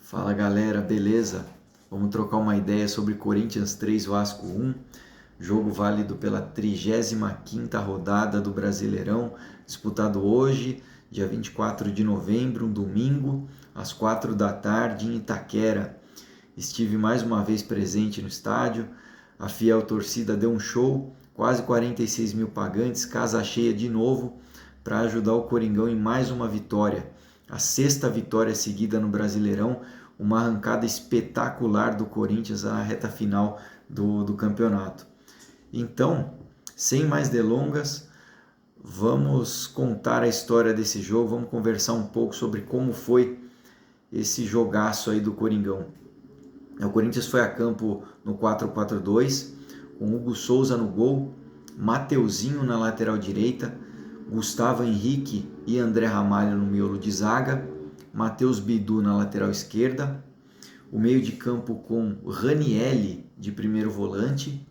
Fala galera, beleza? Vamos trocar uma ideia sobre Corinthians 3, Vasco 1, jogo válido pela 35ª rodada do Brasileirão, disputado hoje, dia 24 de novembro, um domingo, às 4 da tarde em Itaquera. Estive mais uma vez presente no estádio, a fiel torcida deu um show, quase 46 mil pagantes, casa cheia de novo, para ajudar o Coringão em mais uma vitória. A 6ª vitória seguida no Brasileirão, uma arrancada espetacular do Corinthians na reta final do campeonato. Então, sem mais delongas, vamos contar a história desse jogo, vamos conversar um pouco sobre como foi esse jogaço aí do Coringão. O Corinthians foi a campo no 4-4-2, com Hugo Souza no gol, Mateuzinho na lateral direita, Gustavo Henrique e André Ramalho no miolo de zaga, Matheus Bidu na lateral esquerda, o meio de campo com Ranielli de primeiro volante,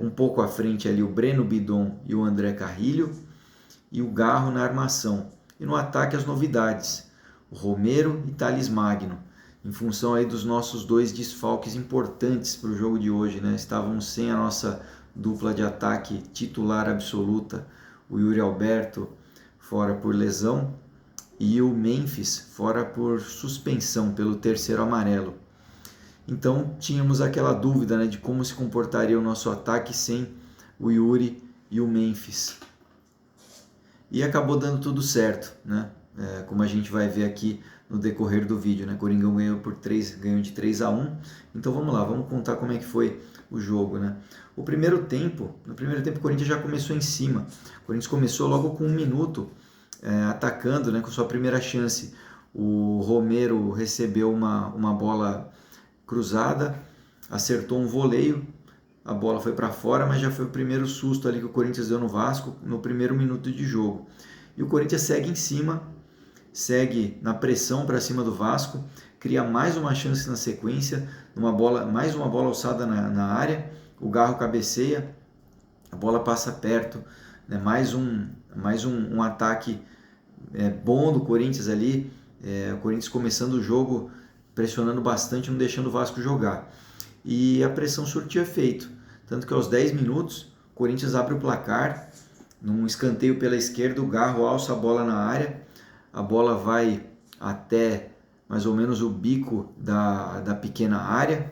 um pouco à frente ali o Breno Bidon e o André Carrilho, e o Garro na armação. E no ataque as novidades, o Romero e Thales Magno, em função aí dos nossos dois desfalques importantes para o jogo de hoje, né? Estávamos sem a nossa dupla de ataque titular absoluta, o Yuri Alberto fora por lesão e o Memphis fora por suspensão pelo terceiro amarelo. Então tínhamos aquela dúvida, né, de como se comportaria o nosso ataque sem o Yuri e o Memphis. E acabou dando tudo certo, né? Como a gente vai ver aqui no decorrer do vídeo, né? Coringão ganhou de 3-1. Então vamos lá, vamos contar como é que foi o jogo, né? No primeiro tempo o Corinthians já começou em cima. O Corinthians começou logo com 1 minuto atacando, né, com sua primeira chance. O Romero recebeu uma bola cruzada, acertou um voleio, a bola foi para fora, mas já foi o primeiro susto ali que o Corinthians deu no Vasco no primeiro minuto de jogo. E o Corinthians segue em cima, segue na pressão para cima do Vasco, cria mais uma chance na sequência, mais uma bola alçada na área, o Garro cabeceia, a bola passa perto, né? mais um ataque bom do Corinthians ali, o Corinthians começando o jogo pressionando bastante, não deixando o Vasco jogar. E a pressão surtiu efeito, tanto que aos 10 minutos o Corinthians abre o placar, num escanteio pela esquerda, o Garro alça a bola na área, a bola vai até mais ou menos o bico da pequena área,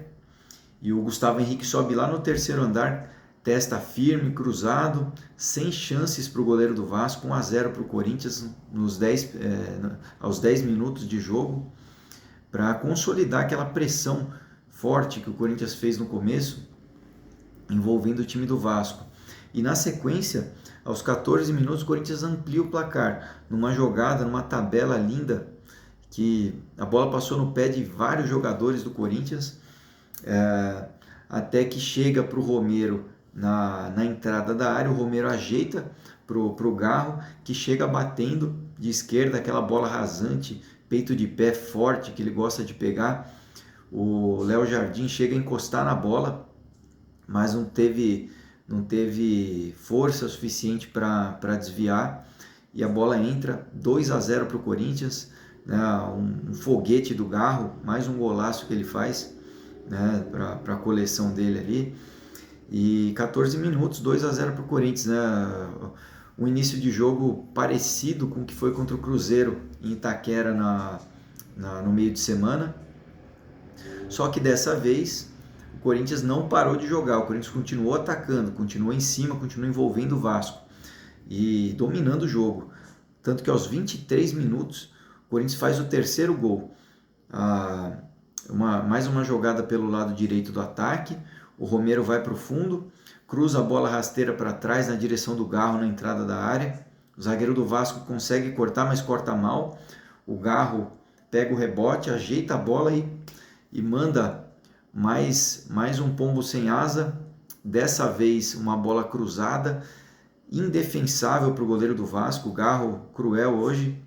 e o Gustavo Henrique sobe lá no terceiro andar, testa firme, cruzado, sem chances para o goleiro do Vasco, 1-0 para o Corinthians aos 10 minutos de jogo, para consolidar aquela pressão forte que o Corinthians fez no começo, envolvendo o time do Vasco. E na sequência, aos 14 minutos, o Corinthians amplia o placar, numa jogada, numa tabela linda, que a bola passou no pé de vários jogadores do Corinthians, até que chega para o Romero na entrada da área. O Romero ajeita para o Garro, que chega batendo de esquerda, aquela bola rasante, peito de pé forte, que ele gosta de pegar. O Léo Jardim chega a encostar na bola, mas não teve força suficiente para desviar, e a bola entra 2-0 para o Corinthians, né? Um foguete do Garro, mais um golaço que ele faz, né, para a coleção dele ali. E 14 minutos, 2-0 para o Corinthians, né? Um início de jogo parecido com o que foi contra o Cruzeiro em Itaquera no meio de semana, só que dessa vez o Corinthians não parou de jogar, o Corinthians continuou atacando, continuou em cima, continuou envolvendo o Vasco e dominando o jogo, tanto que aos 23 minutos o Corinthians faz o terceiro gol. Mais uma jogada pelo lado direito do ataque, o Romero vai para o fundo, cruza a bola rasteira para trás na direção do Garro na entrada da área, o zagueiro do Vasco consegue cortar, mas corta mal, o Garro pega o rebote, ajeita a bola e manda mais um pombo sem asa, dessa vez uma bola cruzada, indefensável para o goleiro do Vasco, o Garro cruel hoje,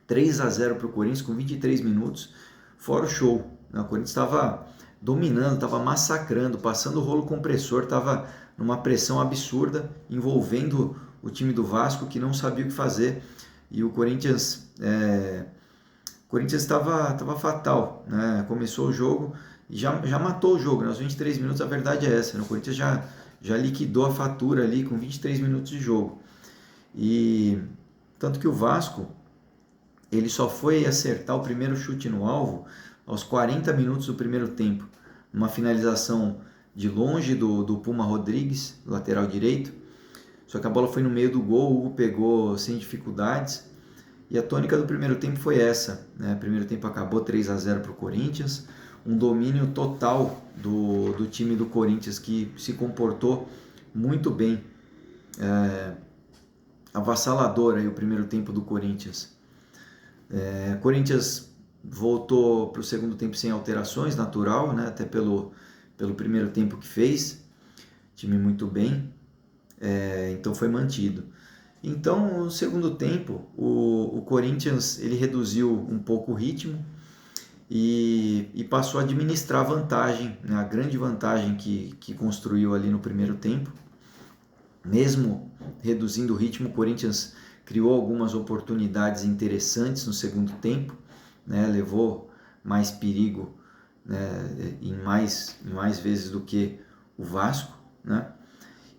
3-0 para o Corinthians com 23 minutos, fora o show. O Corinthians estava dominando, estava massacrando, passando o rolo compressor, estava numa pressão absurda, envolvendo o time do Vasco, que não sabia o que fazer, e o Corinthians Corinthians estava fatal, né? Começou o jogo e já matou o jogo, né? Aos 23 minutos, a verdade é essa, né? O Corinthians já liquidou a fatura ali com 23 minutos de jogo. E tanto que o Vasco, ele só foi acertar o primeiro chute no alvo aos 40 minutos do primeiro tempo. Uma finalização de longe do Puma Rodrigues, lateral direito. Só que a bola foi no meio do gol, o Hugo pegou sem dificuldades. E a tônica do primeiro tempo foi essa, né? O primeiro tempo acabou 3-0 para o Corinthians. Um domínio total do time do Corinthians, que se comportou muito bem. Avassalador aí o primeiro tempo do Corinthians. Corinthians voltou para o segundo tempo sem alterações, natural, né? Até pelo primeiro tempo que fez. Time muito bem, então foi mantido. Então, no segundo tempo, o Corinthians ele reduziu um pouco o ritmo e passou a administrar a vantagem, né? A grande vantagem que construiu ali no primeiro tempo. Mesmo reduzindo o ritmo, o Corinthians criou algumas oportunidades interessantes no segundo tempo, né? Levou mais perigo, né? em mais vezes do que o Vasco, né?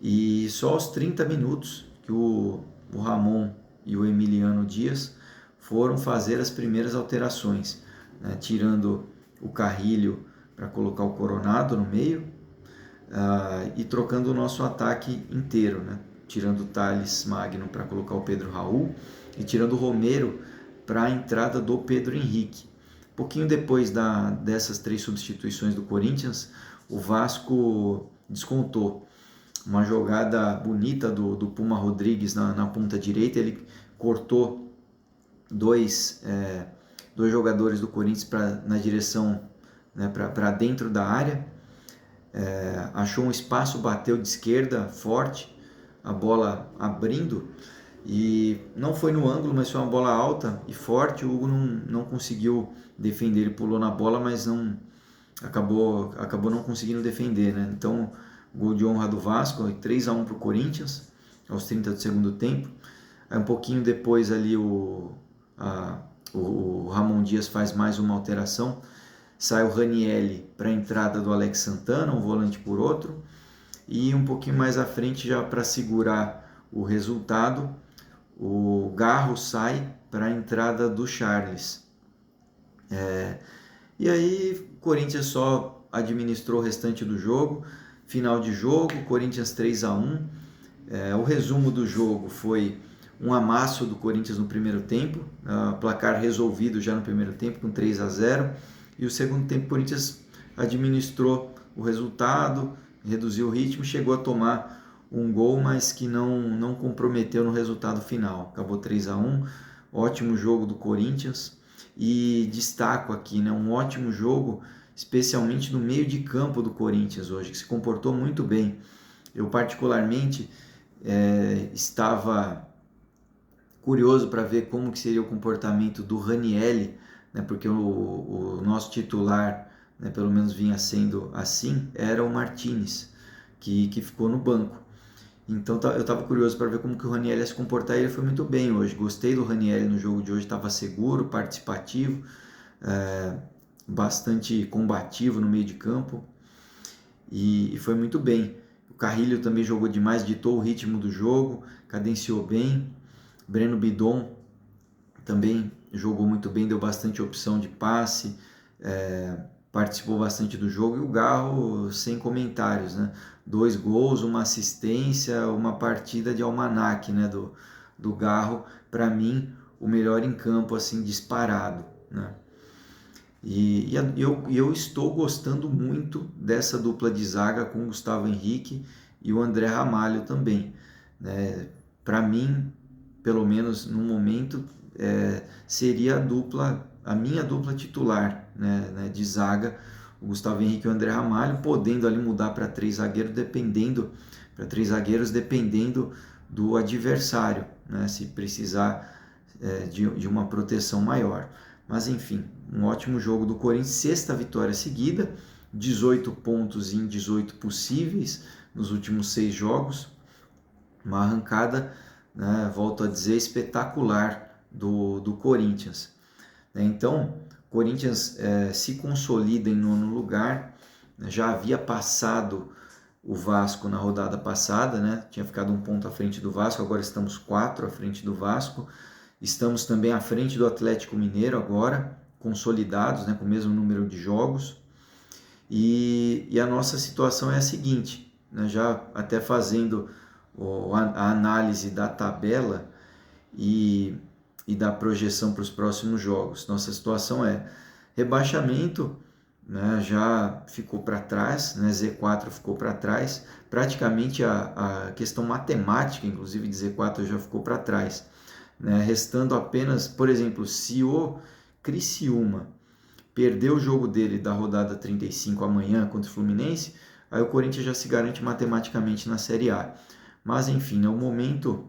E só aos 30 minutos que o Ramon e o Emiliano Dias foram fazer as primeiras alterações, né? Tirando o Carrilho para colocar o Coronado no meio, e trocando o nosso ataque inteiro, né? Tirando o Thales Magno para colocar o Pedro Raul e tirando o Romero para a entrada do Pedro Henrique. Pouquinho depois dessas 3 substituições do Corinthians, o Vasco descontou. Uma jogada bonita do Puma Rodrigues na ponta direita, ele cortou dois jogadores do Corinthians na direção, né, para dentro da área, achou um espaço, bateu de esquerda forte, a bola abrindo, e não foi no ângulo, mas foi uma bola alta e forte. O Hugo não conseguiu defender, ele pulou na bola, mas acabou não conseguindo defender, né? Então, gol de honra do Vasco, 3-1 para o Corinthians, aos 30 do segundo tempo. Aí, um pouquinho depois ali o Ramon Dias faz mais uma alteração, sai o Ranielli para a entrada do Alex Santana, um volante por outro, e um pouquinho mais à frente, já para segurar o resultado, o Garro sai para a entrada do Charles. E aí o Corinthians só administrou o restante do jogo. Final de jogo, Corinthians 3-1. O resumo do jogo foi um amasso do Corinthians no primeiro tempo, placar resolvido já no primeiro tempo com 3-0, e o segundo tempo o Corinthians administrou o resultado, reduziu o ritmo, chegou a tomar um gol, mas que não comprometeu no resultado final. Acabou 3-1, ótimo jogo do Corinthians, e destaco aqui, né, um ótimo jogo, especialmente no meio de campo do Corinthians hoje, que se comportou muito bem. Eu particularmente estava curioso para ver como que seria o comportamento do Ranielli, né, porque o nosso titular, né, pelo menos vinha sendo assim, era o Martinez, que ficou no banco. Então eu estava curioso para ver como que o Ranielli ia se comportar, e ele foi muito bem hoje. Gostei do Ranielli no jogo de hoje, estava seguro, participativo, bastante combativo no meio de campo, e foi muito bem. O Carrilho também jogou demais, ditou o ritmo do jogo, cadenciou bem. Breno Bidon também jogou muito bem, deu bastante opção de passe, participou bastante do jogo. E o Garro, sem comentários, né? 2 gols, uma assistência, uma partida de almanaque, né, do Garro. Para mim, o melhor em campo, assim, disparado, né? E eu estou gostando muito dessa dupla de zaga com o Gustavo Henrique e o André Ramalho também, né? Para mim, pelo menos no momento, seria a minha dupla titular, né, de zaga, o Gustavo Henrique e o André Ramalho, podendo ali mudar para 3 zagueiros, dependendo do adversário, né, se precisar de uma proteção maior. Mas enfim, um ótimo jogo do Corinthians, 6ª vitória seguida, 18 pontos em 18 possíveis nos últimos 6 jogos, uma arrancada, né, volto a dizer, espetacular do Corinthians. né? Então, o Corinthians se consolida em nono lugar, né? Já havia passado o Vasco na rodada passada, né? Tinha ficado um ponto à frente do Vasco, agora estamos 4 à frente do Vasco. Estamos também à frente do Atlético Mineiro agora, consolidados, né? Com o mesmo número de jogos. E a nossa situação é a seguinte, né? Já até fazendo a análise da tabela e da projeção para os próximos jogos. Nossa situação é rebaixamento, né, já ficou para trás, né, Z4 ficou para trás, praticamente a questão matemática, inclusive de Z4 já ficou para trás, né, restando apenas, por exemplo, se o Criciúma perder o jogo dele da rodada 35 amanhã contra o Fluminense, aí o Corinthians já se garante matematicamente na Série A. Mas enfim, no momento,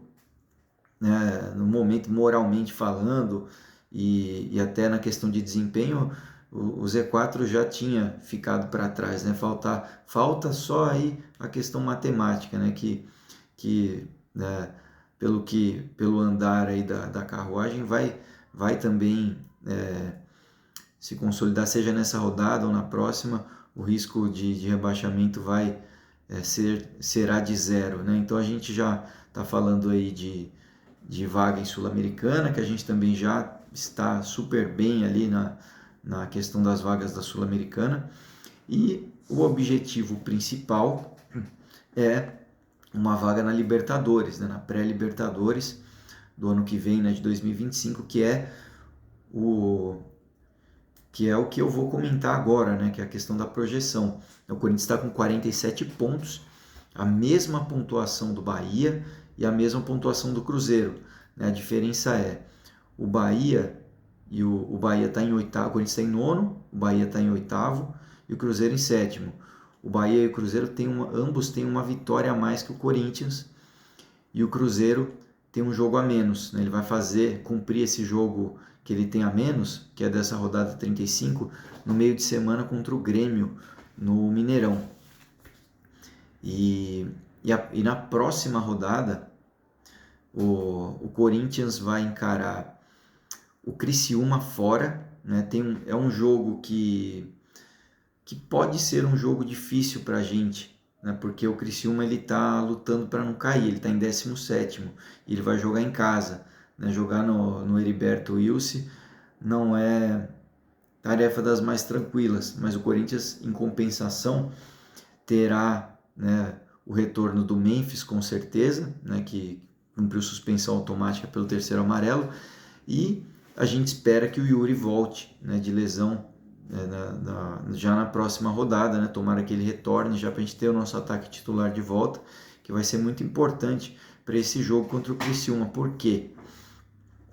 né, no momento moralmente falando e até na questão de desempenho, o Z4 já tinha ficado para trás, né? Falta só aí a questão matemática, né? Que né, pelo andar aí da carruagem vai também se consolidar, seja nessa rodada ou na próxima, o risco de rebaixamento será de zero, né? Então a gente já está falando aí de vaga em Sul-Americana, que a gente também já está super bem ali na questão das vagas da Sul-Americana. E o objetivo principal é uma vaga na Libertadores, né, na pré-Libertadores do ano que vem, né, de 2025, o que é o que eu vou comentar agora, né, que é a questão da projeção. O Corinthians está com 47 pontos, a mesma pontuação do Bahia e a mesma pontuação do Cruzeiro, né? A diferença é o Bahia o Bahia está em oitavo, o Corinthians está em nono, o Bahia está em oitavo e o Cruzeiro em sétimo. O Bahia e o Cruzeiro ambos têm uma vitória a mais que o Corinthians e o Cruzeiro tem um jogo a menos, né? Ele vai cumprir esse jogo que ele tem a menos, que é dessa rodada 35, no meio de semana contra o Grêmio no Mineirão. E na próxima rodada, o Corinthians vai encarar o Criciúma fora, né? É um jogo que pode ser um jogo difícil para a gente, né? Porque o Criciúma está lutando para não cair, ele está em 17º e ele vai jogar em casa, né? Jogar no Heriberto Wilson não é tarefa das mais tranquilas, mas o Corinthians, em compensação, terá, né, o retorno do Memphis, com certeza, né, que cumpriu suspensão automática pelo terceiro amarelo, e a gente espera que o Yuri volte, né, de lesão, né, já na próxima rodada, né, tomara que ele retorne já para a gente ter o nosso ataque titular de volta, que vai ser muito importante para esse jogo contra o Criciúma. Por quê?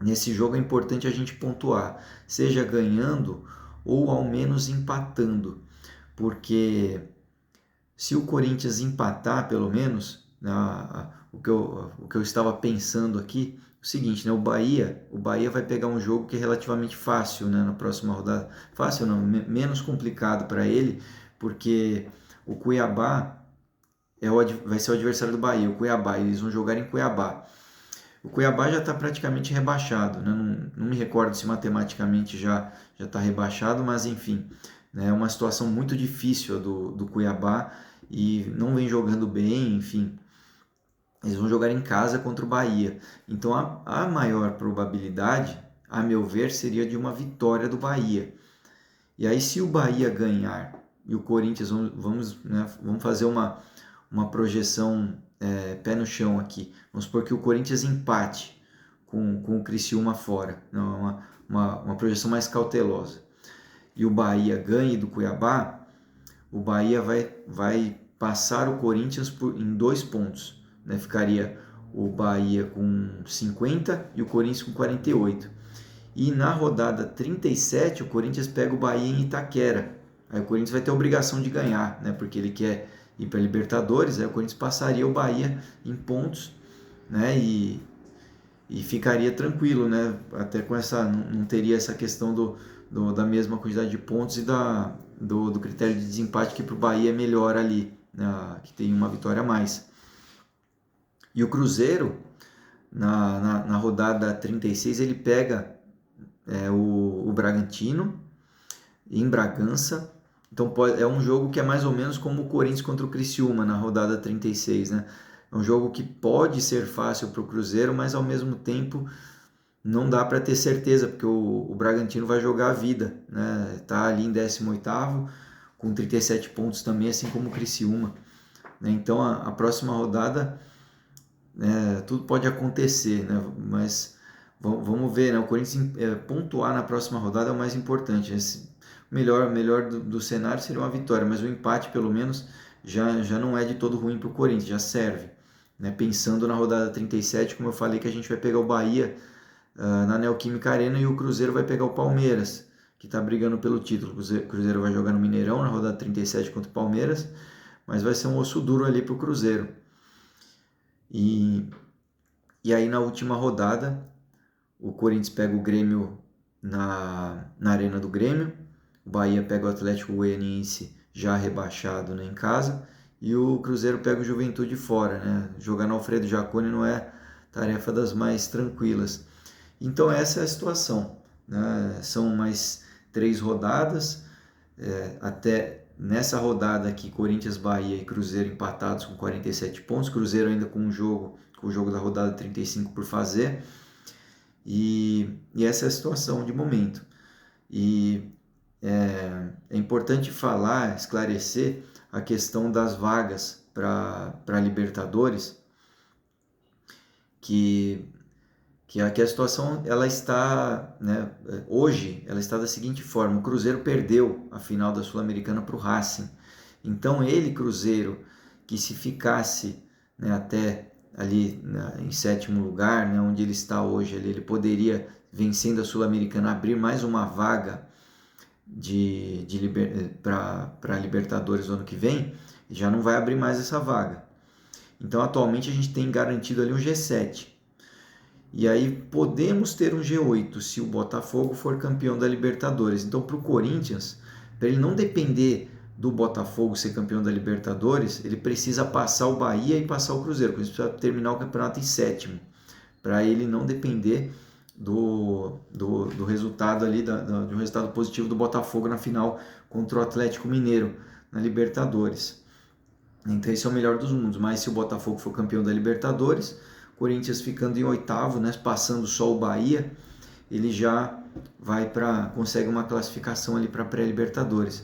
Nesse jogo é importante a gente pontuar, seja ganhando ou ao menos empatando, porque se o Corinthians empatar pelo menos, né, o que eu estava pensando aqui, é o seguinte, né, o Bahia vai pegar um jogo que é relativamente fácil, né, na próxima rodada, fácil não, menos complicado para ele, porque o Cuiabá vai ser o adversário do Bahia, o Cuiabá, eles vão jogar em Cuiabá. O Cuiabá já está praticamente rebaixado, né? Não me recordo se matematicamente já está rebaixado, mas enfim, né? É uma situação muito difícil do Cuiabá e não vem jogando bem, enfim. Eles vão jogar em casa contra o Bahia. Então a maior probabilidade, a meu ver, seria de uma vitória do Bahia. E aí, se o Bahia ganhar e o Corinthians, vamos fazer uma projeção pé no chão aqui. Vamos supor que o Corinthians empate com o Criciúma fora. Não, uma projeção mais cautelosa. E o Bahia ganhe do Cuiabá, o Bahia vai passar o Corinthians em 2 pontos. Né? Ficaria o Bahia com 50 e o Corinthians com 48. E na rodada 37, o Corinthians pega o Bahia em Itaquera. Aí o Corinthians vai ter a obrigação de ganhar, né? Porque ele quer ir para a Libertadores. Aí o Corinthians passaria o Bahia em pontos, né? E ficaria tranquilo, né? Até com não teria essa questão da mesma quantidade de pontos e do critério de desempate, que para o Bahia é melhor ali, né? Que tem uma vitória a mais. E o Cruzeiro, na rodada 36, ele pega o Bragantino, em Bragança. Então é um jogo que é mais ou menos como o Corinthians contra o Criciúma na rodada 36, né? É um jogo que pode ser fácil para o Cruzeiro, mas ao mesmo tempo não dá para ter certeza, porque o Bragantino vai jogar a vida, né? Tá ali em 18º, com 37 pontos também, assim como o Criciúma, né? Então a próxima rodada, tudo pode acontecer, né? Mas vamos ver, né? O Corinthians pontuar na próxima rodada é o mais importante. O melhor do cenário seria uma vitória, mas o empate, pelo menos, já não é de todo ruim para o Corinthians, já serve. Né? Pensando na rodada 37, como eu falei, que a gente vai pegar o Bahia na Neoquímica Arena e o Cruzeiro vai pegar o Palmeiras, que está brigando pelo título. O Cruzeiro vai jogar no Mineirão na rodada 37 contra o Palmeiras, mas vai ser um osso duro ali para o Cruzeiro. E aí na última rodada, o Corinthians pega o Grêmio na Arena do Grêmio, o Bahia pega o Atlético Goianiense já rebaixado, né, em casa, e o Cruzeiro pega o Juventude fora, né? Jogar no Alfredo Jaconi não é tarefa das mais tranquilas. Então essa é a situação, né? São mais 3 rodadas, até nessa rodada aqui, Corinthians, Bahia e Cruzeiro empatados com 47 pontos, Cruzeiro ainda com o jogo da rodada 35 por fazer, e essa é a situação de momento. E é importante falar, esclarecer a questão das vagas para Libertadores, que a situação ela está, né, hoje ela está da seguinte forma: o Cruzeiro perdeu a final da Sul-Americana para o Racing. Então ele, Cruzeiro, que se ficasse, né, até ali em 7º lugar, né, onde ele está hoje, ele poderia, vencendo a Sul-Americana, abrir mais uma vaga para Libertadores no ano que vem, já não vai abrir mais essa vaga. Então atualmente a gente tem garantido ali um G7. E aí podemos ter um G8 se o Botafogo for campeão da Libertadores. Então para o Corinthians, para ele não depender do Botafogo ser campeão da Libertadores, ele precisa passar o Bahia e passar o Cruzeiro. Ele precisa terminar o campeonato em 7º, para ele não depender do resultado ali, de um resultado positivo do Botafogo na final contra o Atlético Mineiro na Libertadores. Então esse é o melhor dos mundos. Mas se o Botafogo for campeão da Libertadores, Corinthians ficando em 8º, né, passando só o Bahia, ele já consegue uma classificação ali para pré-Libertadores.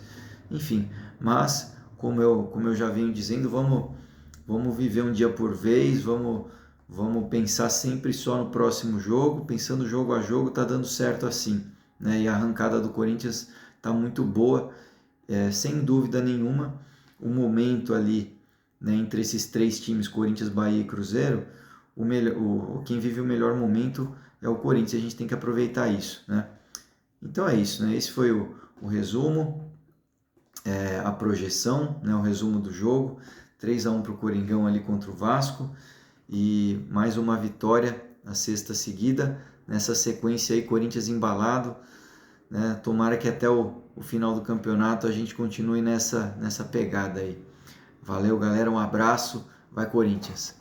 Enfim, mas como eu já venho dizendo, vamos viver um dia por vez, vamos pensar sempre só no próximo jogo, pensando jogo a jogo, tá dando certo assim, né? E a arrancada do Corinthians tá muito boa, sem dúvida nenhuma. O momento ali, né, entre esses 3 times, Corinthians, Bahia e Cruzeiro, quem vive o melhor momento é o Corinthians. A gente tem que aproveitar isso, né? Então é isso, né? Esse foi o resumo, a projeção, né? O resumo do jogo. 3-1 para o Coringão ali contra o Vasco, e mais uma vitória, a 6ª seguida, nessa sequência aí, Corinthians embalado, né? Tomara que até o final do campeonato a gente continue nessa pegada aí. Valeu, galera, um abraço, vai Corinthians!